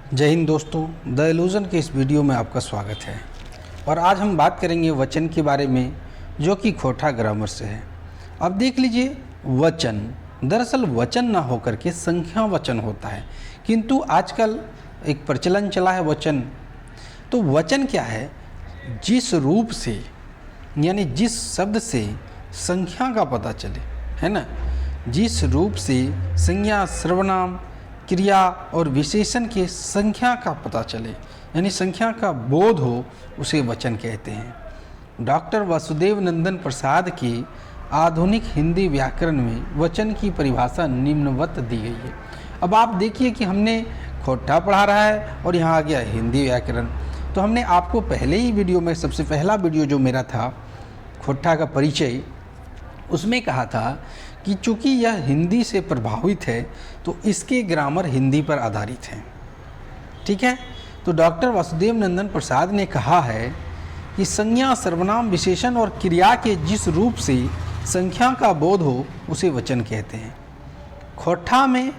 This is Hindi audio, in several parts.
जय हिंद दोस्तों, द इल्यूजन के इस वीडियो में आपका स्वागत है। और आज हम बात करेंगे वचन के बारे में, जो कि खोटा ग्रामर से है। अब देख लीजिए, वचन दरअसल वचन ना होकर के संख्या वचन होता है, किंतु आजकल एक प्रचलन चला है वचन। तो वचन क्या है? जिस रूप से यानी जिस शब्द से संख्या का पता चले, है ना, जिस रूप से संज्ञा, सर्वनाम, क्रिया और विशेषण के संख्या का पता चले, यानी संख्या का बोध हो, उसे वचन कहते हैं। डॉक्टर वासुदेव नंदन प्रसाद की आधुनिक हिंदी व्याकरण में वचन की परिभाषा निम्नवत दी गई है। अब आप देखिए कि हमने खोटा पढ़ा रहा है और यहाँ आ गया हिंदी व्याकरण। तो हमने आपको पहले ही वीडियो में, सबसे पहला वीडियो जो मेरा था खोटा का परिचय, उसमें कहा था कि चूँकि यह हिंदी से प्रभावित है तो इसके ग्रामर हिंदी पर आधारित हैं। ठीक है। तो डॉक्टर वासुदेव नंदन प्रसाद ने कहा है कि संज्ञा, सर्वनाम, विशेषण और क्रिया के जिस रूप से संख्या का बोध हो, उसे वचन कहते हैं। खोटा में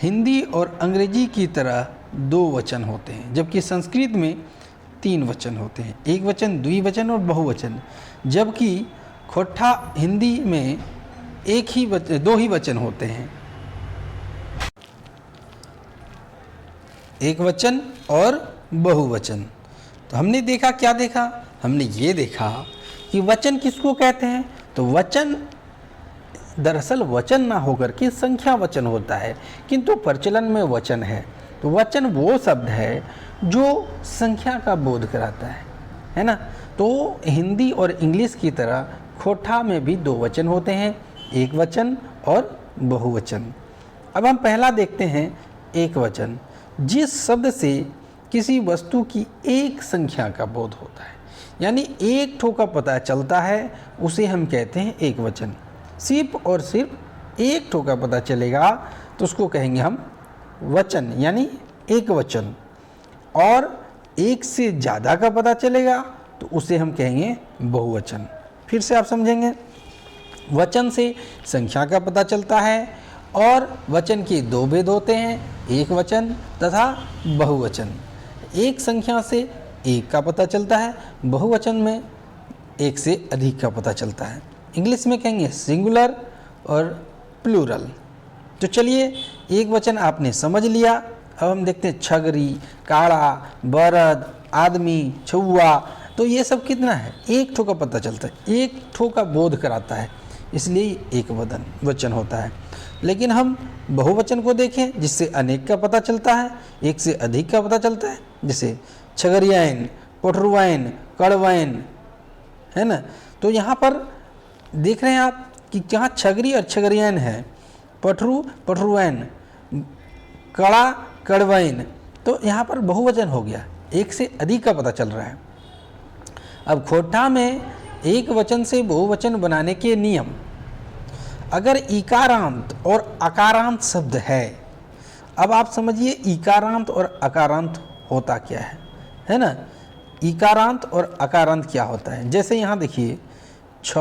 हिंदी और अंग्रेजी की तरह 2 वचन होते हैं, जबकि संस्कृत में 3 वचन होते हैं, एक वचन, द्विवचन और बहुवचन। जबकि खोटा हिंदी में 2 ही वचन होते हैं, एक वचन और बहुवचन। तो हमने देखा, क्या देखा? हमने ये देखा कि वचन किसको कहते हैं। तो वचन दरअसल वचन ना होकर के संख्या वचन होता है, किंतु प्रचलन में वचन है। तो वचन वो शब्द है जो संख्या का बोध कराता है ना। तो हिंदी और इंग्लिश की तरह खोटा में भी 2 वचन होते हैं, एक वचन और बहुवचन। अब हम पहला देखते हैं, एक वचन। जिस शब्द से किसी वस्तु की एक संख्या का बोध होता है, यानी एक ठो का पता चलता है, उसे हम कहते हैं एक वचन। सिर्फ और सिर्फ एक ठो का पता चलेगा तो उसको कहेंगे हम वचन, यानी एक वचन। और एक से ज़्यादा का पता चलेगा तो उसे हम कहेंगे बहुवचन। फिर से आप समझेंगे, वचन से संख्या का पता चलता है और वचन के 2 भेद होते हैं, एक वचन तथा बहुवचन। एक संख्या से एक का पता चलता है, बहुवचन में एक से अधिक का पता चलता है। इंग्लिश में कहेंगे सिंगुलर और प्लूरल। तो चलिए, एक वचन आपने समझ लिया। अब हम देखते हैं छगरी, काड़ा, बरद, आदमी, छुआ। तो ये सब कितना है? एक ठो का पता चलता है, एक ठो का बोध कराता है, इसलिए एक वचन होता है। लेकिन हम बहुवचन को देखें, जिससे अनेक का पता चलता है, एक से अधिक का पता चलता है, जैसे छगरियाइन, पठरुआइन, कड़वाइन, है ना। तो यहाँ पर देख रहे हैं आप कि जहाँ छगरी और छगरियाइन है, पठरुआइन, कड़ा, कड़वाइन, तो यहाँ पर बहुवचन हो गया, एक से अधिक का पता चल रहा है। अब खोटा में एक वचन से बहुवचन बनाने के नियम। अगर इकारांत और अकारांत शब्द है, अब आप समझिए इकारांत और अकारांत होता क्या है ना। इकारांत और अकारांत क्या होता है? जैसे यहाँ देखिए, छ,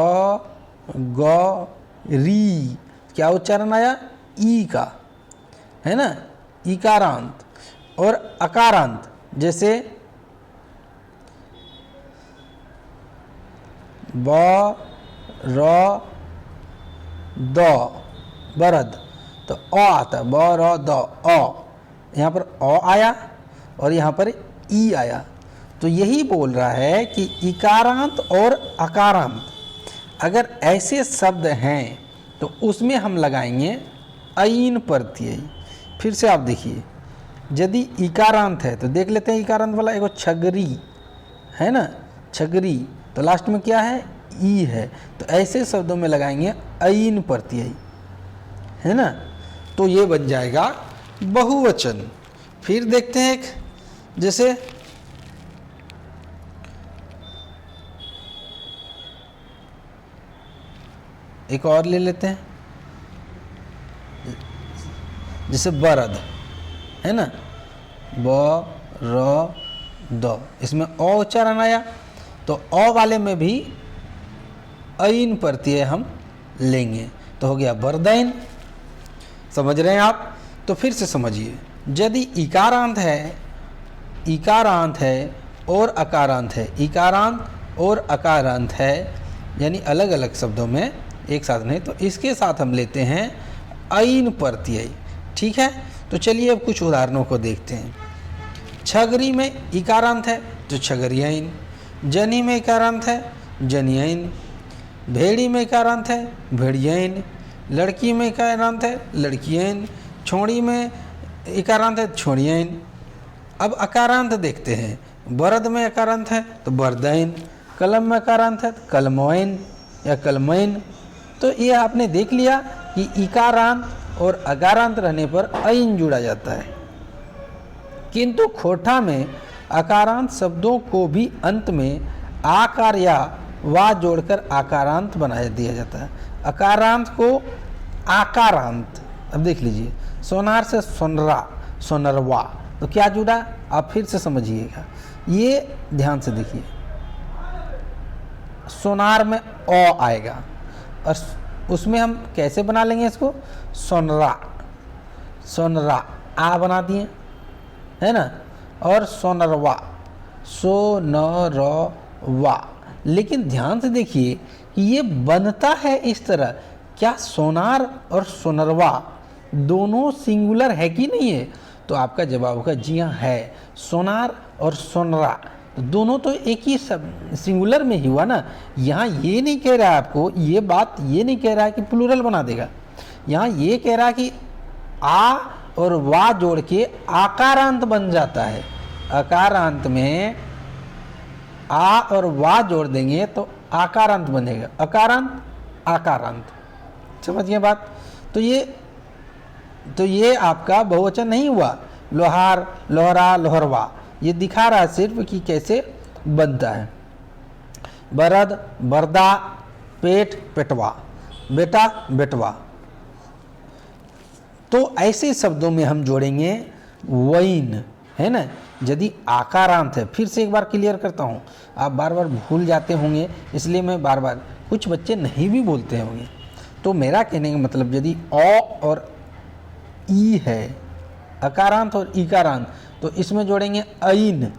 ग, री, क्या उच्चारण आया? ई का, है ना, इकारांत। और अकारांत, जैसे ब, र, द, बरद, तो अ आता है, ब, र, द, अ। यहाँ पर अ आया और यहाँ पर ई आया। तो यही बोल रहा है कि इकारांत और अकारांत अगर ऐसे शब्द हैं तो उसमें हम लगाएंगे ऐन प्रत्यय। फिर से आप देखिए, यदि इकारांत है तो देख लेते हैं, इकारांत वाला एगो छगरी है ना, छगरी, तो लास्ट में क्या है? ई है। तो ऐसे शब्दों में लगाएंगे ऐन प्रत्यय, है ना। तो ये बन जाएगा बहुवचन। फिर देखते हैं एक, जैसे एक और ले लेते हैं, जैसे बरद, है ना, ब, र, द, इसमें अ उच्चारण आया, तो अ वाले में भी ऐन प्रत्यय हम लेंगे, तो हो गया बरदैन। समझ रहे हैं आप? तो फिर से समझिए, यदि इकारांत है और अकारांत है, इकारांत और अकारांत है, यानी अलग अलग शब्दों में एक साथ नहीं, तो इसके साथ हम लेते हैं ऐन प्रत्यय। ठीक है, तो चलिए अब कुछ उदाहरणों को देखते हैं। छगरी में इकारांत है तो छगरियैन, जनी में इकारांत है जनियैन, भेड़ी में इकारांत है भेड़ियैन, लड़की में इकारांत है लड़कियैन, छोड़ी में इकारांत है छोड़ियैन। अब अकारांत देखते हैं। बरद में अकारांत है तो बरदैन, कलम में अकारांत है तो कलमैन या कलमैन। तो ये आपने देख लिया कि इकारांत और अकारांत रहने पर ऐन जुड़ा जाता है, किंतु खोटा में अकारांत शब्दों को भी अंत में आकार या वा जोड़कर आकारांत बनाया दिया जाता है। अकारांत को आकारांत, अब देख लीजिए, सोनार से सोनरा, सोनरवा, तो क्या जुड़ा, आप फिर से समझिएगा, ये ध्यान से देखिए। सोनार में ओ आएगा और उसमें हम कैसे बना लेंगे इसको, सोनरा, सोनरा आ बना दिए, है ना, और सोनरवा, सोनरवा। लेकिन ध्यान से देखिए कि ये बनता है इस तरह, क्या सोनार और सोनरवा दोनों सिंगुलर है कि नहीं है? तो आपका जवाब होगा जी हाँ है। सोनार और सोनरा दोनों तो एक ही सिंगुलर में ही हुआ ना। यहाँ ये नहीं कह रहा है आपको, ये बात ये नहीं कह रहा है कि प्लूरल बना देगा, यहाँ ये कह रहा है कि आ और वा जोड़ के आकारांत बन जाता है। अकारांत में आ और वा जोड़ देंगे तो आकारांत बनेगा, अकारांत आकारांत। समझ गए बात? तो ये आपका बहुवचन नहीं हुआ। लोहार, लोहरा, लोहरवा, ये दिखा रहा है सिर्फ कि कैसे बनता है। बरद, बरदा, पेट, पेटवा, बेटा, बेटवा। तो ऐसे शब्दों में हम जोड़ेंगे वैन, है ना। यदि आकारांत है, फिर से एक बार क्लियर करता हूँ, आप बार बार भूल जाते होंगे, इसलिए मैं बार बार, कुछ बच्चे नहीं भी बोलते होंगे। तो मेरा कहने का मतलब, यदि अ और ई है, अकारांत और इकारांत, तो इसमें जोड़ेंगे ऐन।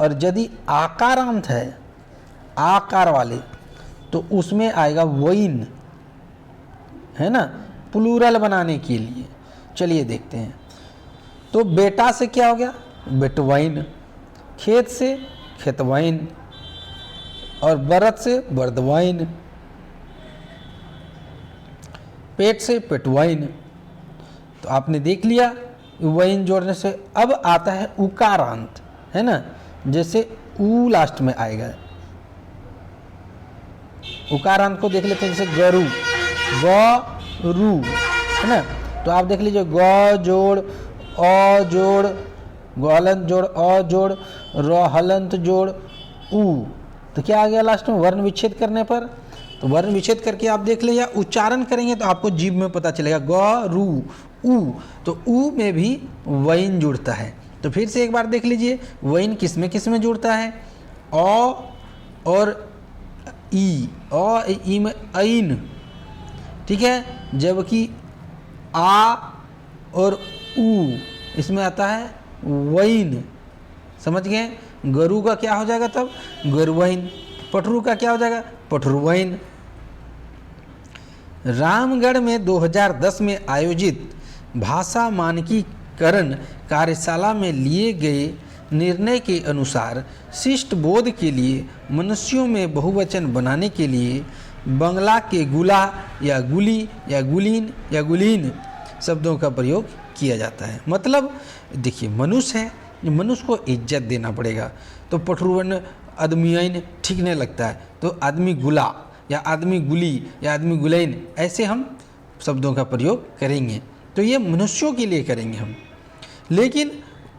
और यदि आकारांत है, आकार वाले, तो उसमें आएगा वैन, है ना, प्लूरल बनाने के लिए। चलिए देखते हैं। तो बेटा से क्या हो गया, बेटवैन, खेत से खेतवैन, और बरद से बरदवैन, पेट से पेटवैन। तो आपने देख लिया वैन जोड़ने से। अब आता है उकारांत, है ना, जैसे ऊ लास्ट में आएगा। उकारांत को देख लेते हैं, जैसे गरु, गरू, है ना। तो आप देख लीजिए, ग जोड़ अ जोड़, गलंत जोड़ अ जोड़, रहलंत जोड़ ऊ, तो क्या आ गया लास्ट में, वर्ण विच्छेद करने पर। तो वर्ण विच्छेद करके आप देख लीजिए, उच्चारण करेंगे तो आपको जीभ में पता चलेगा, ग रू ऊ, तो ऊ में भी वैन जुड़ता है। तो फिर से एक बार देख लीजिए, वैन किस में जुड़ता है, अ और ई, अ ई में ऐन, ठीक है, जबकि आ और ऊ इसमें आता है वैन। समझ गए? गरु का क्या हो जाएगा तब, गरुवैन। पठरू का क्या हो जाएगा, पठरुवैन। रामगढ़ में 2010 में आयोजित भाषा मानकीकरण कार्यशाला में लिए गए निर्णय के अनुसार शिष्ट बोध के लिए मनुष्यों में बहुवचन बनाने के लिए बंगला के गुला या गुली या गुलीन या गुलीन शब्दों का प्रयोग किया जाता है। मतलब देखिए, मनुष्य है, मनुष्य को इज्जत देना पड़ेगा। तो पठरुवन आदमीन ठीक नहीं लगता है, तो आदमी गुला या आदमी गुली या आदमी गुलैन, ऐसे हम शब्दों का प्रयोग करेंगे। तो ये मनुष्यों के लिए करेंगे हम। लेकिन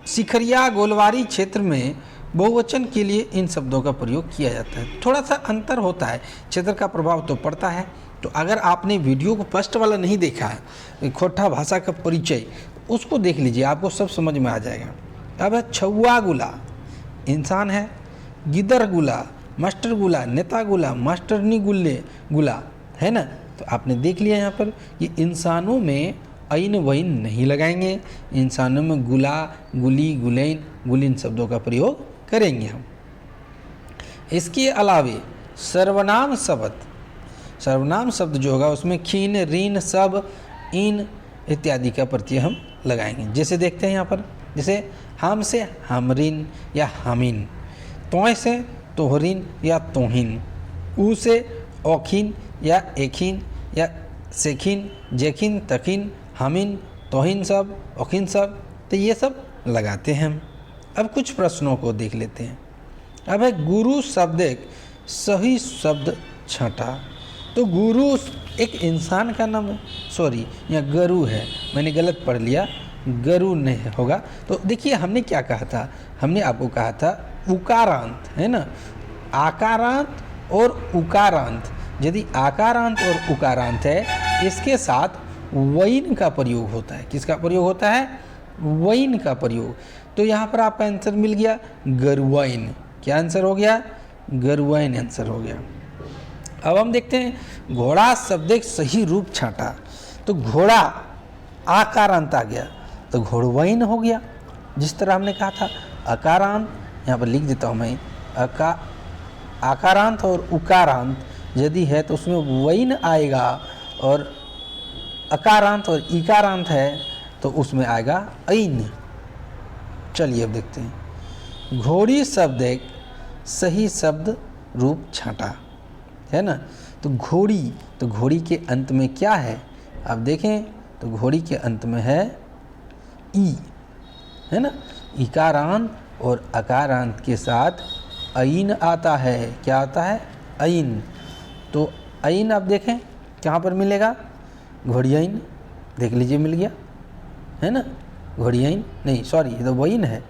सिखरिया गोलवारी क्षेत्र में बहुवचन के लिए इन शब्दों का प्रयोग किया जाता है। थोड़ा सा अंतर होता है, क्षेत्र का प्रभाव तो पड़ता है। तो अगर आपने वीडियो को फर्स्ट वाला नहीं देखा है, खोटा भाषा का परिचय, उसको देख लीजिए, आपको सब समझ में आ जाएगा। अब है छुआ गुला, इंसान है, गिदर गुला, मास्टर गुला, नेता गुला, मास्टरनी गुल्ले गुला, है ना। तो आपने देख लिया यहाँ पर, ये इंसानों में ऐन वैन नहीं लगाएंगे, इंसानों में गुला, गुली, गुलैन, गुलिन शब्दों का प्रयोग करेंगे हम। इसके अलावे सर्वनाम शब्द जो होगा उसमें खीन, ऋण, सब, इन इत्यादि का प्रत्यय हम लगाएंगे। जैसे देखते हैं यहाँ पर, जैसे हम से हमरिन या हमिन, तोय से तोहरिन या तोहिन, ऊ से औखिन या एखिन या सेखिन, जेखिन, तखिन, हमिन, तोहिन सब, औखिन सब, तो ये सब लगाते हैं हम। अब कुछ प्रश्नों को देख लेते हैं। अब है गुरु शब्द एक सही शब्द छठा। तो गुरु एक इंसान का नाम है, सॉरी यहाँ गरु है, मैंने गलत पढ़ लिया, गरु नहीं होगा। तो देखिए हमने क्या कहा था, हमने आपको कहा था उकारांत है ना, आकारांत और उकारांत। यदि आकारांत और उकारांत है, इसके साथ वैन का प्रयोग होता है। किसका प्रयोग होता है? वैन का प्रयोग। तो यहाँ पर आपका आंसर मिल गया गरुवैन। क्या आंसर हो गया? गरुवैन आंसर हो गया। अब हम देखते हैं घोड़ा शब्द एक सही रूप छाटा। तो घोड़ा आकारांत आ गया तो घोड़वैन हो गया। जिस तरह हमने कहा था अकारांत, यहाँ पर लिख देता हूँ मैं, आकारांत और उकारांत यदि है तो उसमें वैन आएगा, और अकारांत और इकारांत है तो उसमें आएगा ऐन। चलिए अब देखते हैं घोड़ी शब्द एक सही शब्द रूप छाटा है ना। तो घोड़ी के अंत में क्या है? आप देखें तो घोड़ी के अंत में है ई, है ना। इकारांत और अकारांत के साथ ऐन आता है। क्या आता है? ऐन। तो ऐन आप देखें कहाँ पर मिलेगा? घोड़ियैन, देख लीजिए मिल गया, है ना। घोड़ियैन नहीं, सॉरी ये तो वैन है।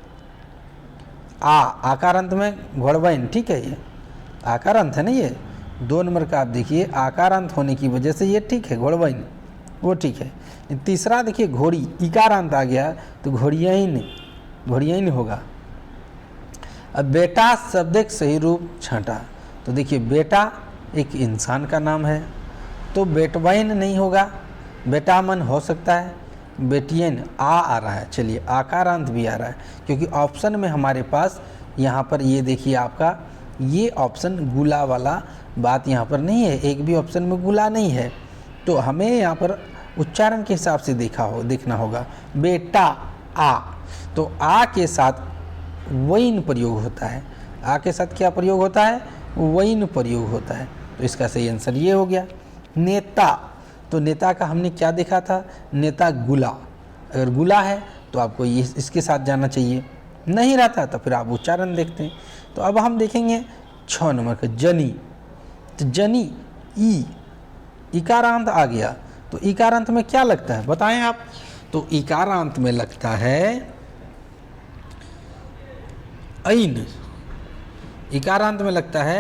आकारांत में घोड़वैन, ठीक है, ये आकारांत है ना। ये 2 नंबर का आप देखिए आकारांत होने की वजह से ये ठीक है, घोड़वैन वो ठीक है। तीसरा देखिए घोड़ी, इकारांत आ गया तो घोड़ियैन होगा। अब बेटा शब्द एक सही रूप छाटा। तो देखिए बेटा एक इंसान का नाम है तो बेटवैन नहीं होगा, बेटामन हो सकता है, बेटियन आ रहा है। चलिए आकारांत भी आ रहा है क्योंकि ऑप्शन में हमारे पास यहाँ पर ये देखिए आपका ये ऑप्शन गुला वाला बात यहाँ पर नहीं है, एक भी ऑप्शन में गुला नहीं है। तो हमें यहाँ पर उच्चारण के हिसाब से देखना होगा। बेटा आ, तो आ के साथ वैन प्रयोग होता है। आ के साथ क्या प्रयोग होता है? वैन प्रयोग होता है। तो इसका सही आंसर ये हो गया। नेता, तो नेता का हमने क्या देखा था? नेता गुला। अगर गुला है तो आपको ये इसके साथ जाना चाहिए, नहीं रहता तो फिर आप उच्चारण देखते हैं। तो अब हम देखेंगे 6 नंबर का जनी। तो जनी ई, इकारांत आ गया तो इकारांत में क्या लगता है बताएं आप? तो इकारांत में लगता है ऐन। इकारांत में लगता है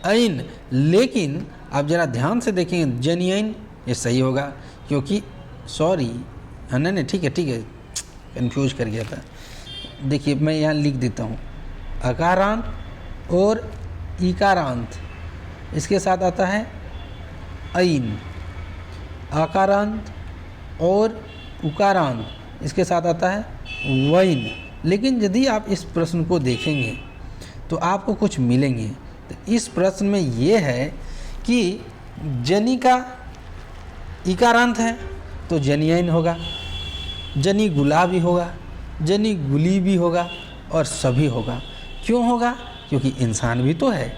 ऐन, लेकिन आप जरा ध्यान से देखेंगे जनियन ये सही होगा क्योंकि सॉरी नहीं ठीक है कंफ्यूज कर गया था। देखिए मैं यहाँ लिख देता हूँ अकारांत और इकारांत, इसके साथ आता है ऐन। आकारांत और उकारांत इसके साथ आता है वैन। लेकिन यदि आप इस प्रश्न को देखेंगे तो आपको कुछ मिलेंगे। तो इस प्रश्न में ये है कि जनी का इकारांत है तो जनियन होगा, जनी गुला भी होगा, जनी गुली भी होगा और सभी होगा। क्यों होगा? क्योंकि इंसान भी तो है।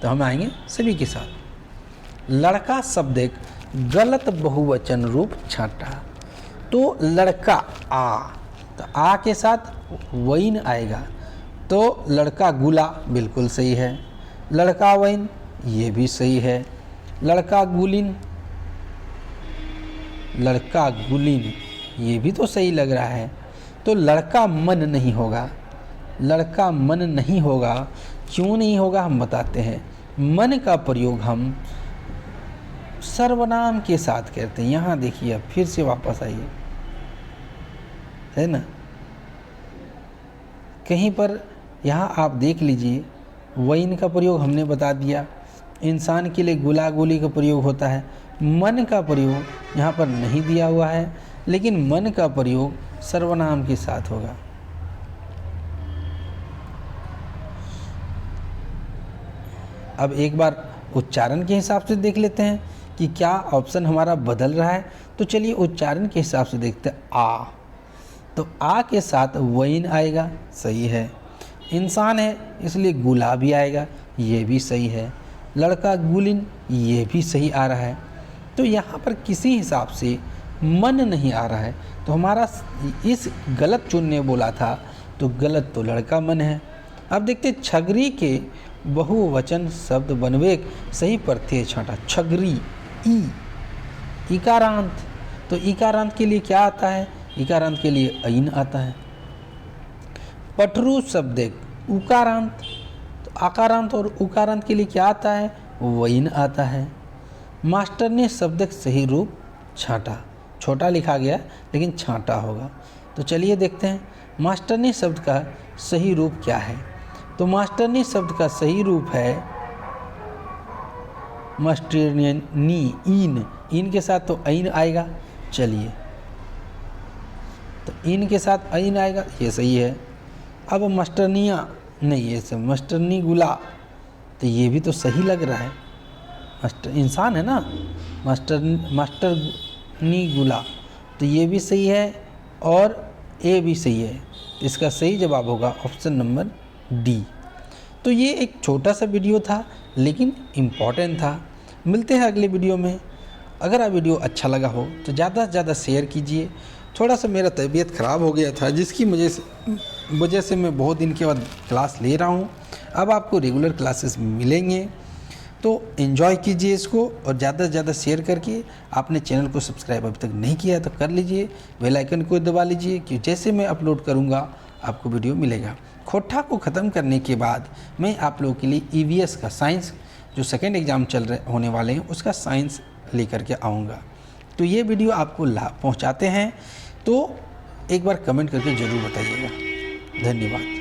तो हम आएंगे सभी के साथ। लड़का शब्द एक गलत बहुवचन रूप छाटा। तो लड़का आ, तो आ के साथ वैन आएगा तो लड़का गुला बिल्कुल सही है। लड़का वैन ये भी सही है। लड़का गुलिन ये भी तो सही लग रहा है। तो लड़का मन नहीं होगा, लड़का मन नहीं होगा। क्यों नहीं होगा हम बताते हैं। मन का प्रयोग हम सर्वनाम के साथ करते हैं। यहाँ देखिए फिर से वापस आइए, है ना। कहीं पर यहाँ आप देख लीजिए वैन का प्रयोग हमने बता दिया। इंसान के लिए गुला गुली का प्रयोग होता है। मन का प्रयोग यहाँ पर नहीं दिया हुआ है। लेकिन मन का प्रयोग सर्वनाम के साथ होगा। अब एक बार उच्चारण के हिसाब से देख लेते हैं कि क्या ऑप्शन हमारा बदल रहा है। तो चलिए उच्चारण के हिसाब से देखते हैं। आ, तो आ के साथ वैन आएगा, सही है। इंसान है इसलिए गुलाबी आएगा, ये भी सही है। लड़का गुलिन, ये भी सही आ रहा है। तो यहाँ पर किसी हिसाब से मन नहीं आ रहा है, तो हमारा इस गलत चुनने बोला था, तो गलत तो लड़का मन है। अब देखते छगरी के बहुवचन शब्द बनवेक सही प्रत्यय छांटा। छगरी, ई, इकारांत, तो इकारांत के लिए क्या आता है? इकारांत के लिए ऐन आता है। पठरू शब्द उकारांत, तो आकारांत और उकारांत के लिए क्या आता है? वैन आता है। मास्टरनी शब्द सही रूप छांटा, छोटा लिखा गया लेकिन छांटा होगा। तो चलिए देखते हैं मास्टरनी शब्द का सही रूप क्या है। तो मास्टरनी शब्द का सही रूप है मास्टरनी, इन के साथ तो ऐन आएगा। चलिए, तो इन के साथ ऐन आएगा, ये सही है। अब मास्टरनिया नहीं, ये सब मास्टरनी गुला, तो ये भी तो सही लग रहा है। मास्टर इंसान है ना, मास्टरनी गुला, तो ये भी सही है और ए भी सही है। इसका सही जवाब होगा ऑप्शन नंबर डी। तो ये एक छोटा सा वीडियो था लेकिन इम्पॉर्टेंट था। मिलते हैं अगले वीडियो में। अगर आप वीडियो अच्छा लगा हो तो ज़्यादा से ज़्यादा शेयर कीजिए। थोड़ा सा मेरा तबीयत ख़राब हो गया था, जिसकी वजह से मैं बहुत दिन के बाद क्लास ले रहा हूँ। अब आपको रेगुलर क्लासेस मिलेंगे, तो एंजॉय कीजिए इसको और ज़्यादा से ज़्यादा शेयर करके। आपने चैनल को सब्सक्राइब अभी तक नहीं किया है तो कर लीजिए, बेल आइकन को दबा लीजिए कि जैसे मैं अपलोड करूँगा आपको वीडियो मिलेगा। खोटा को ख़त्म करने के बाद मैं आप लोगों के लिए EVS का साइंस जो सेकेंड एग्ज़ाम होने वाले हैं उसका साइंस लेकर के आऊँगा। तो ये वीडियो आपको पहुँचाते हैं तो एक बार कमेंट करके ज़रूर बताइएगा। धन्यवाद।